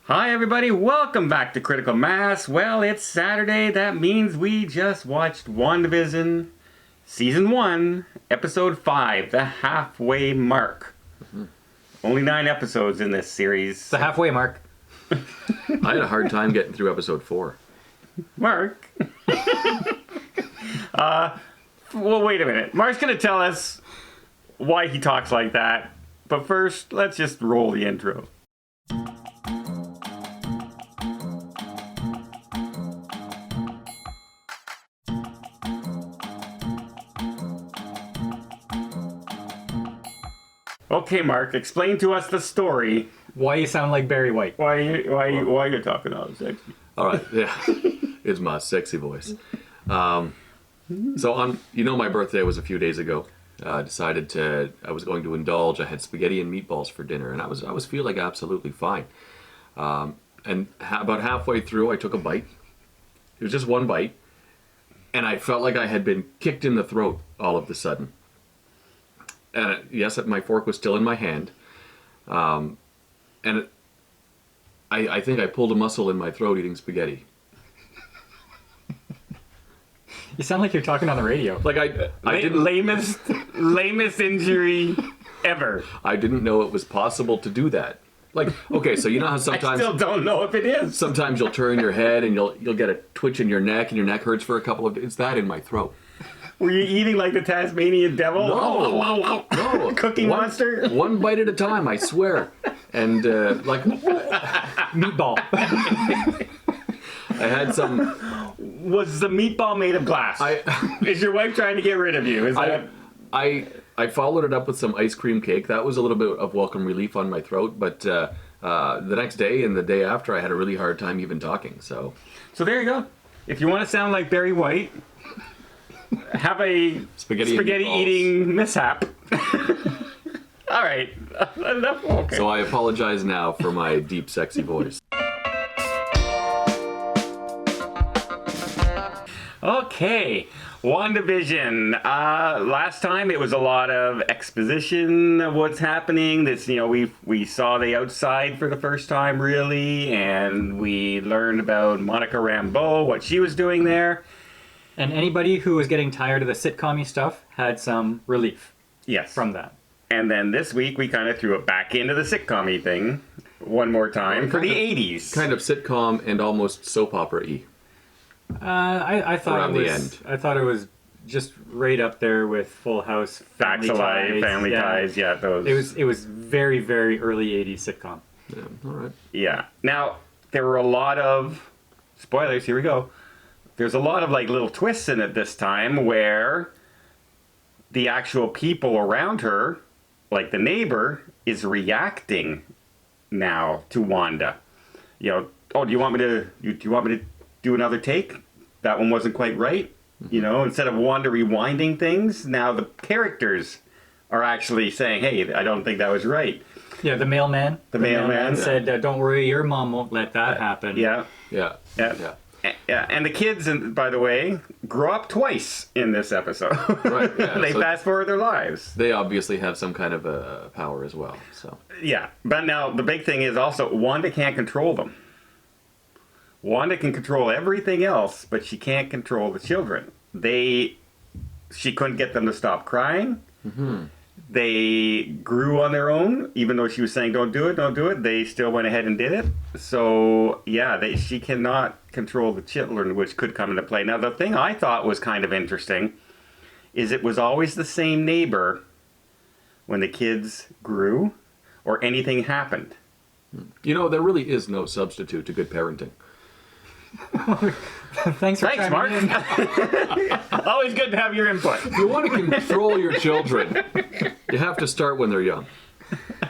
Hi everybody, welcome back to Critical Mass. Well, it's Saturday. That means we just watched WandaVision Season 1, Episode 5, the halfway mark. Only 9 episodes in this series. The halfway mark. I had a hard time getting through Episode 4. Mark? Well, wait a minute. Mark's going to tell us why he talks like that. But first, let's just roll the intro. Okay, Mark, explain to us the story. Why you sound like Barry White. Why you're talking all sexy. All right, yeah. It's my sexy voice. So on, my birthday was a few days ago. I was going to indulge. I had spaghetti and meatballs for dinner, and I was feeling absolutely fine. And about halfway through, I took a bite. It was just one bite, and I felt like I had been kicked in the throat all of a sudden. And yes, my fork was still in my hand, and I think I pulled a muscle in my throat eating spaghetti. You sound like you're talking on the radio. Like I didn't lamest injury ever. I didn't know it was possible to do that. Like, okay, so you know how sometimes I still don't know if it is. Sometimes you'll turn your head and you'll get a twitch in your neck and your neck hurts for a couple of days. It's that in my throat. Were you eating like the Tasmanian devil? No. No. Cookie monster? One bite at a time, I swear. And Meatball. I had some. Was the meatball made of glass? Is your wife trying to get rid of you? Is that... I followed it up with some ice cream cake. That was a little bit of welcome relief on my throat. But the next day and the day after, I had a really hard time even talking. So there you go. If you want to sound like Barry White, have a spaghetti eating mishap. All right. Enough. Okay. So I apologize now for my deep, sexy voice. Okay. WandaVision. Last time it was a lot of exposition of what's happening. We saw the outside for the first time, really, and we learned about Monica Rambeau, what she was doing there. And anybody who was getting tired of the sitcom-y stuff had some relief. Yes. From that. And then this week we kind of threw it back into the sitcom-y thing one more time for the 80s. Kind of sitcom and almost soap opera-y. I thought around it was, the end. I thought it was just right up there with Full House, Facts Alive, Family Ties, yeah, those. It was very, very early 80s sitcom. Yeah, all right. Yeah. Now, there were a lot of spoilers, here we go. There's a lot of like little twists in it this time where the actual people around her, like the neighbor, is reacting now to Wanda. Oh, do you want me to do another take? That one wasn't quite right. Instead of Wanda rewinding things, now the characters are actually saying, hey, I don't think that was right. Yeah, the mailman. The mailman said, don't worry, your mom won't let that happen. Yeah. Yeah. And the kids, by the way, grow up twice in this episode. Right. Yeah. They fast forward their lives. They obviously have some kind of a power as well. So. Yeah, but now the big thing is also Wanda can't control them. Wanda can control everything else, but she can't control the children. She couldn't get them to stop crying. Mm-hmm. They grew on their own, even though she was saying, don't do it. They still went ahead and did it. So, yeah, she cannot control the children, which could come into play. Now, the thing I thought was kind of interesting is it was always the same neighbor when the kids grew or anything happened. There really is no substitute to good parenting. Thanks, Mark. Always good to have your input. If you want to control your children, you have to start when they're young.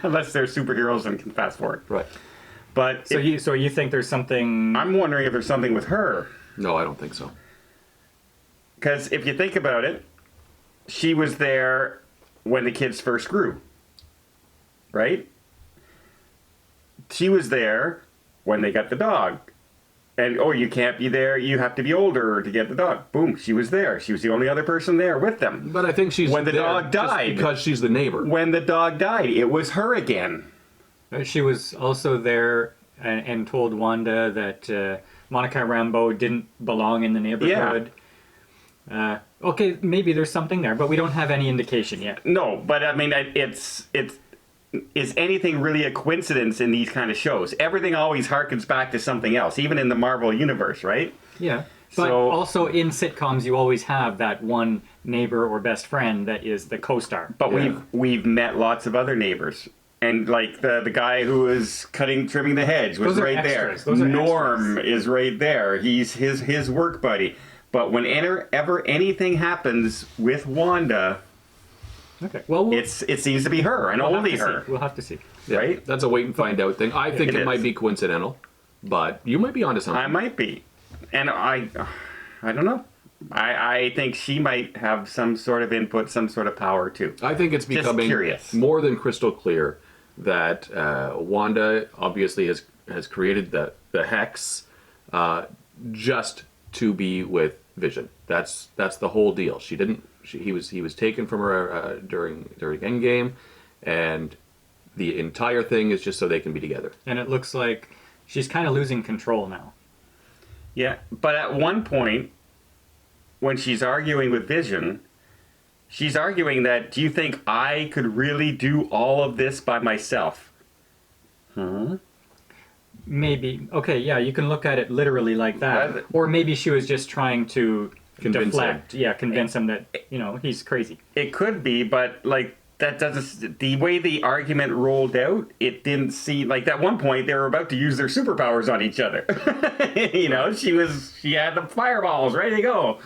Unless they're superheroes and can fast forward. Right. But so you think there's something... I'm wondering if there's something with her. No, I don't think so. Because if you think about it, she was there when the kids first grew. Right? She was there when they got the dog. And, you can't be there, you have to be older to get the dog. Boom, she was there. She was the only other person there with them. But I think she's when the dog died. Just because she's the neighbor. When the dog died, it was her again. She was also there and told Wanda that Monica Rambeau didn't belong in the neighborhood. Okay, maybe there's something there, but we don't have any indication yet. No, but I mean, it's is anything really a coincidence in these kind of shows? Everything always harkens back to something else, even in the Marvel universe, right? Yeah. But So- also in sitcoms, you always have that one neighbor or best friend that is the co-star. But Yeah. we've met lots of other neighbors. And like the guy who was trimming the hedge was Those are right extras. there. Those are Norm is right there. He's his work buddy. But whenever anything happens with Wanda, Okay. Well, it seems to be her and we'll only have to her. see. We'll have to see. Yeah, Right? That's a wait and find out thing. I think It it is. might be coincidental, but you might be onto something. I might be, and I don't know. I think she might have some sort of input, some sort of power too. I think it's Just becoming curious. more than crystal clear that Wanda obviously has created the hex just to be with Vision. That's the whole deal. He was taken from her during Endgame, and the entire thing is just so they can be together. And it looks like she's kind of losing control now. Yeah, but at one point, when she's arguing with Vision, she's arguing that, do you think I could really do all of this by myself? Maybe. Okay, yeah, you can look at it literally like that. That- Or maybe she was just trying to Convince deflect. Yeah, convince him that, he's crazy. It could be, but like that doesn't. The way the argument rolled out, it didn't seem like at one point they were about to use their superpowers on each other. She had the fireballs ready to go.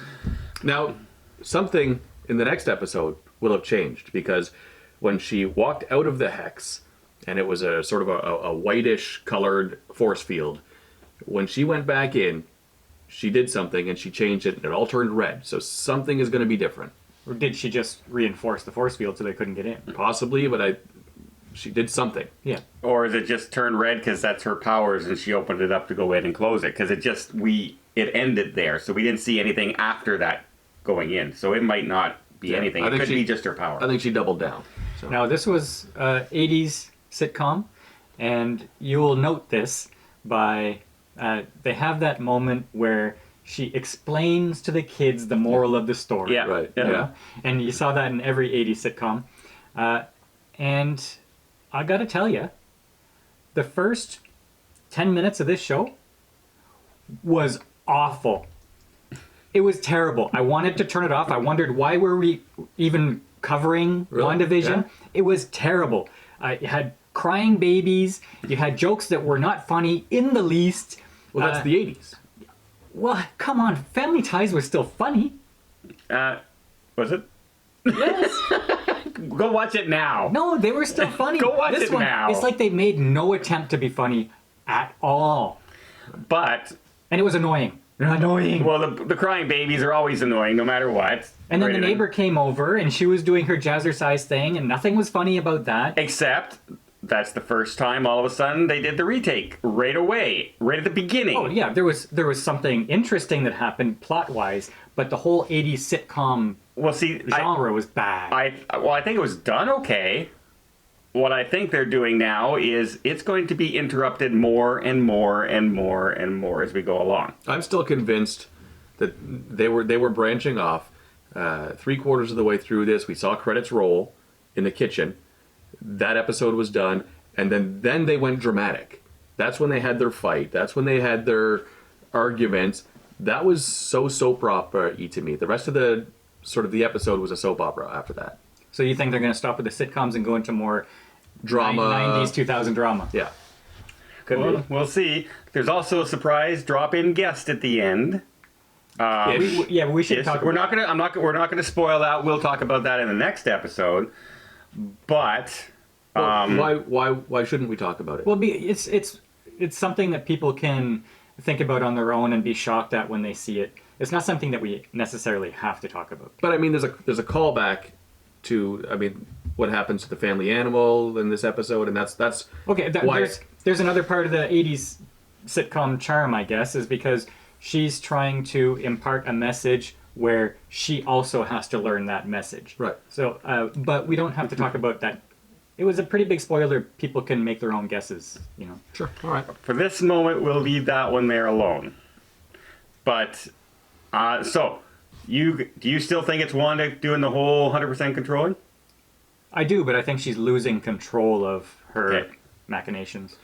Now, something in the next episode will have changed because when she walked out of the hex, and it was a sort of a whitish colored force field, when she went back in, she did something and she changed it and it all turned red. So something is going to be different. Or did she just reinforce the force field so they couldn't get in? Possibly, but she did something. Yeah. Or is it just turned red because that's her powers and she opened it up to go in and close it? Because it ended there, so we didn't see anything after that going in. So it might not be Yeah, anything. I It think could she- be just her power. I think she doubled down. So. Now, this was 80s sitcom, and you will note this by they have that moment where she explains to the kids the moral of the story. Yeah. Right. Yeah. Yeah. And you saw that in every 80s sitcom. And I gotta tell you, the first 10 minutes of this show was awful. It was terrible. I wanted to turn it off. I wondered why were we even covering Really? WandaVision. Yeah. It was terrible. You had crying babies. You had jokes that were not funny in the least. Well, that's the 80s. Well, come on. Family Ties was still funny. Was it? Yes. Go watch it now. No, they were still funny. Go watch this it one, now. It's like they made no attempt to be funny at all. But And it was annoying. Annoying. well, the crying babies are always annoying, no matter what. And then Right, the neighbor came over and she was doing her jazzercise thing and nothing was funny about that. Except that's the first time all of a sudden they did the retake right away, right at the beginning. Oh yeah, there was something interesting that happened plot-wise, but the whole 80s sitcom Well, see, genre was bad. I think it was done okay. What I think they're doing now is it's going to be interrupted more and more and more and more as we go along. I'm still convinced that they were branching off. 3/4 of the way through this, we saw credits roll in the kitchen. That episode was done, and then they went dramatic. That's when they had their fight. That's when they had their arguments. That was so soap opera-y to me. The rest of the sort of the episode was a soap opera after that. So you think they're going to stop with the sitcoms and go into more Drama. 90s, 2000 drama? Yeah. Could be. Well, we'll see. There's also a surprise drop-in guest at the end. Ish. We should talk We're about not gonna spoil that. We'll talk about that in the next episode. But Why shouldn't we talk about it? Well, it's something that people can think about on their own and be shocked at when they see it. It's not something that we necessarily have to talk about. But I mean, there's a callback to what happens to the family animal in this episode, and that's Okay, why there's another part of the 80s sitcom charm, I guess, is because she's trying to impart a message where she also has to learn that message. Right. So, but we don't have to talk about that it was a pretty big spoiler. People can make their own guesses, you know. Sure. All right. For this moment, we'll leave that one there alone. But, so, do you still think it's Wanda doing the whole 100% controlling? I do, but I think she's losing control of her Okay. machinations.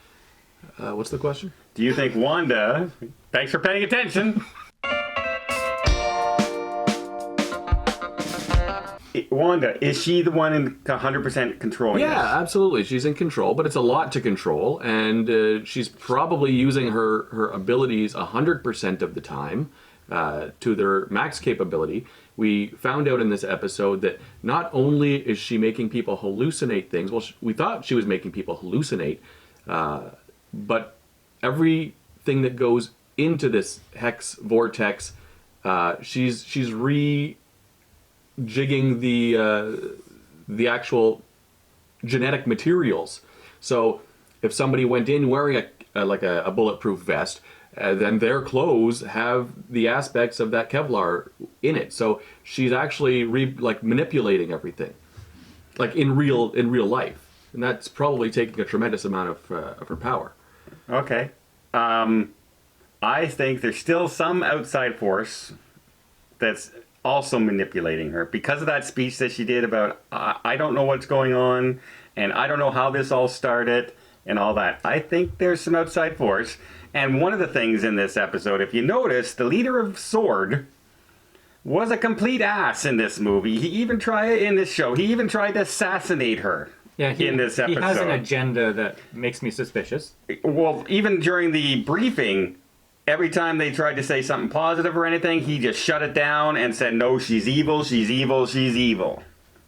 What's the question? Do you think Wanda, thanks for paying attention. Wanda, is she the one in 100% controlling Yeah, this? absolutely. She's in control, but it's a lot to control, and she's probably using her abilities 100% of the time to their max capability. We found out in this episode that not only is she making people hallucinate things, well, we thought she was making people hallucinate, but everything that goes into this hex vortex, she's rejigging the actual genetic materials. So if somebody went in wearing a bulletproof vest, then their clothes have the aspects of that Kevlar in it. So she's actually manipulating everything, like in real life, and that's probably taking a tremendous amount of her power. Okay. I think there's still some outside force that's also manipulating her because of that speech that she did about I don't know what's going on and I don't know how this all started and all that. I think there's some outside force. And one of the things in this episode, if you notice, the leader of SWORD was a complete ass in this movie. He even tried to assassinate her. Yeah, in this episode. He has an agenda that makes me suspicious. Well, even during the briefing, every time they tried to say something positive or anything, he just shut it down and said, no, she's evil, she's evil, she's evil.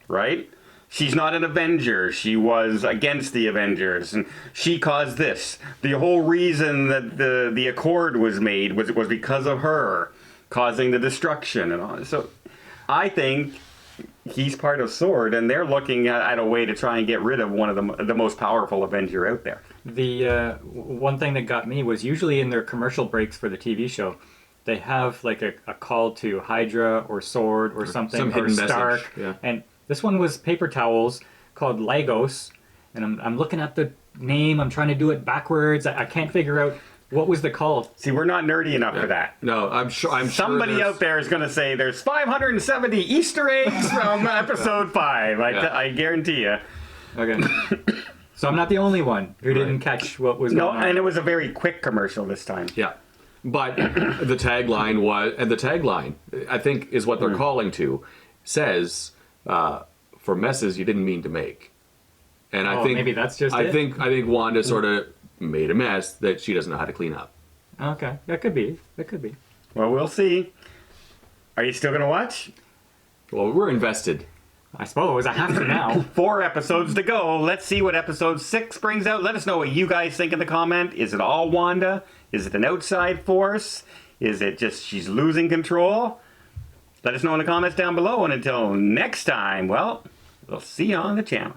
Right? She's not an Avenger. She was against the Avengers. And she caused this. The whole reason that the Accord was made was because of her causing the destruction and all. So I think he's part of SWORD, and they're looking at a way to try and get rid of one of the most powerful Avenger out there. The one thing that got me was usually in their commercial breaks for the TV show, they have like a call to Hydra or SWORD or something, some or hidden Stark. message, yeah. And this one was paper towels called Lagos, and I'm looking at the name. I'm trying to do it backwards. I can't figure out what was the call. See, we're not nerdy enough for that. No, I'm sure. Somebody out there is going to say there's 570 Easter eggs from episode 5. I guarantee you. Okay. So I'm not the only one who didn't catch what was No, going on. and it was a very quick commercial this time. Yeah, but the tagline, I think, is what they're calling to, says for messes you didn't mean to make, and I think maybe that's just I it? think Wanda sort of made a mess that she doesn't know how to clean up. Okay, that could be. Well, we'll see. Are you still going to watch? Well, we're invested. I suppose I have to now. 4 episodes to go. Let's see what episode 6 brings out. Let us know what you guys think in the comment. Is it all Wanda? Is it an outside force? Is it just she's losing control? Let us know in the comments down below. And until next time, well, we'll see you on the channel.